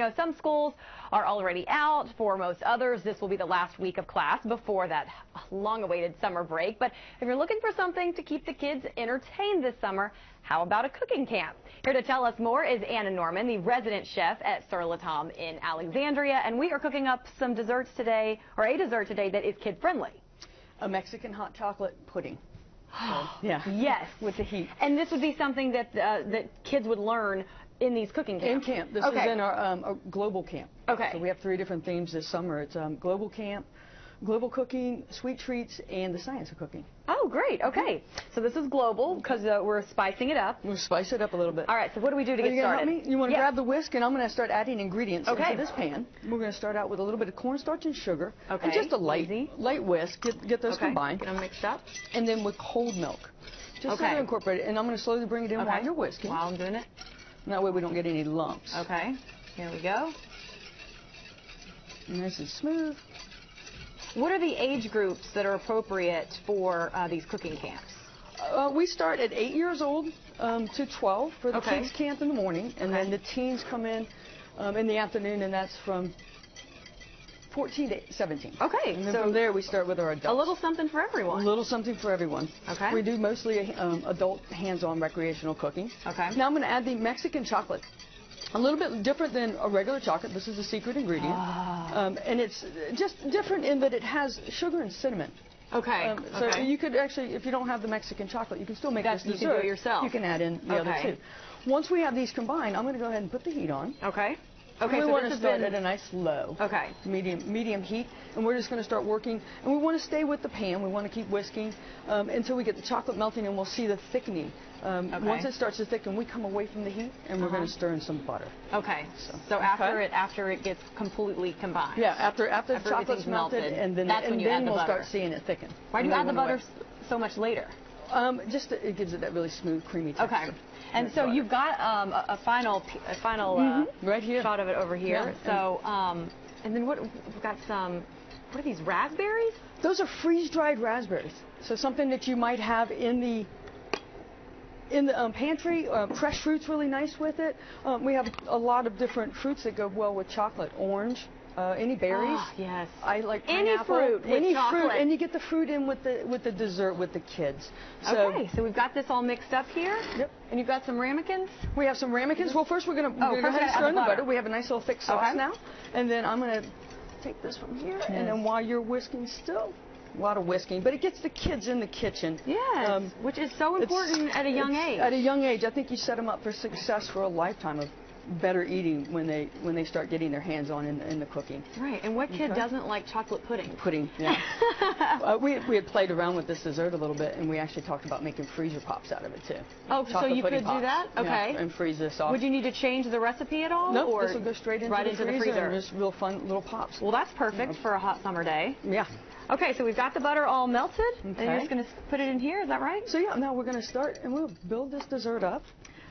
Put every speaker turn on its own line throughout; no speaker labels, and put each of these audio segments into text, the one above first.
know, some schools are already out. For most others, this will be the last week of class before that long-awaited summer break. But if you're looking for something to keep the kids entertained this summer, how about a cooking camp? Here to tell us more is Anna Norman, the resident chef at Sur La Table in Alexandria, and we are cooking up some desserts today, or a dessert today that is kid-friendly.
A Mexican hot chocolate pudding. So, yeah.
Yes.
With the heat.
And this would be something that that kids would learn in these cooking camps.
In camp. This is in our global camp.
Okay.
So we have 3 different themes this summer. It's global camp, global cooking, sweet treats, and the science of cooking.
Oh, great. Okay. So this is global because we're spicing it up.
We'll spice it up a little bit.
All right. So what do we do to get started?
Help me? You want to grab the whisk, and I'm going to start adding ingredients into this pan. We're going to start out with a little bit of cornstarch and sugar.
Okay.
And just a light whisk. Get those combined.
Get them mixed up.
And then with cold milk. Just sort of incorporate it. And I'm going to slowly bring it in while you're whisking.
While I'm doing it.
And that way we don't get any lumps.
Okay. Here we go.
Nice and smooth.
What are the age groups that are appropriate for these cooking camps?
We start at 8 years old to 12 for the kids camp in the morning, and then the teens come in the afternoon, and that's from 14 to 17.
Okay.
And then from there we start with our adults.
A little something for everyone.
A little something for everyone.
Okay.
We do mostly adult hands-on recreational cooking.
Okay.
Now I'm going to add the Mexican chocolate. A little bit different than a regular chocolate. This is a secret ingredient. And it's just different in that it has sugar and cinnamon.
Okay.
So you could actually, if you don't have the Mexican chocolate, you can still make this dessert.
You can do it yourself.
You can add in the other two. Once we have these combined, I'm going to go ahead and put the heat on.
Okay.
Okay, we want to start at a nice low, medium heat, and we're just going to start working. And we want to stay with the pan. We want to keep whisking until we get the chocolate melting, and we'll see the thickening. Once it starts to thicken, we come away from the heat, and we're going to stir in some butter.
Okay. So after it gets completely combined.
Yeah, after the chocolate's melted, and then we'll start seeing it thicken.
Why do you add the butter so much later?
Just it gives it that really smooth, creamy texture.
Okay. And so you've got a final
right here
shot of it over here.
Yeah.
So and then we've got some. What are these, raspberries?
Those are freeze-dried raspberries. So something that you might have in the pantry. Fresh fruit's really nice with it. We have a lot of different fruits that go well with chocolate. Orange. Any berries?
Oh, yes.
I like pineapple.
Any fruit,
and you get the fruit in with the dessert with the kids.
So, so we've got this all mixed up here.
Yep.
And you've got some ramekins.
We have some ramekins. Well, first we're going to go ahead and stir in the butter. We have a nice little thick sauce now, and then I'm going to take this from here, and then while you're whisking still. A lot of whisking, but it gets the kids in the kitchen.
Yes, which is so important at a young age.
At a young age, I think you set them up for success for a lifetime of better eating when they start getting their hands on in the cooking.
Right, and what kid doesn't like chocolate pudding? Pudding,
yeah. We had played around with this dessert a little bit, and we actually talked about making freezer pops out of it too.
Oh, so you could do that? Okay.
Yeah, and freeze this off.
Would you need to change the recipe at all?
No, this will go straight into the freezer. And just real fun little pops.
Well, that's perfect for a hot summer day.
Yeah.
Okay, so we've got the butter all melted, and you're just going to put it in here, is that right?
So yeah, now we're going to start, and we'll build this dessert up.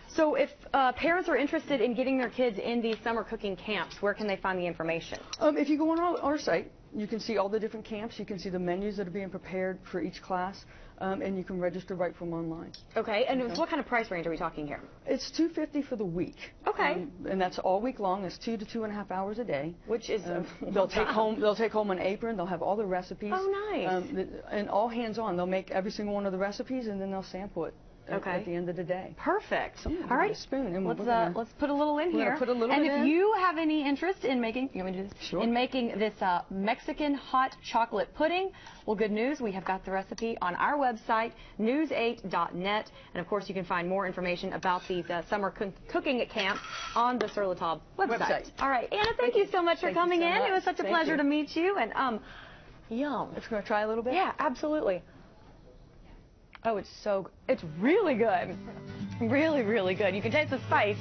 So if parents are interested in getting their kids in these summer cooking camps, where can they find the information?
If you go on our site, you can see all the different camps. You can see the menus that are being prepared for each class, and you can register right from online.
Okay, and what kind of price range are we talking here?
It's $250 for the week.
Okay.
And that's all week long. It's 2 to 2.5 hours a day.
Which is
they'll take home an apron. They'll have all the recipes.
Oh, nice.
And all hands on. They'll make every single one of the recipes, and then they'll sample it. At the end of the day.
Perfect.
All right. Spoon, and
let's put a little in here.
Put a little
and
bit
if you have any interest in making, you want me to do this?
Sure.
In making this Mexican hot chocolate pudding, well, good news, we have got the recipe on our website, news8.net, and of course you can find more information about these summer cooking camps on the Sur La Table website. All right, Anna, thank you so much for coming in. It was such a pleasure to meet you, and yum.
Let's go try a little bit.
Yeah, absolutely. Oh, it's really good. Really, really good. You can taste the spice.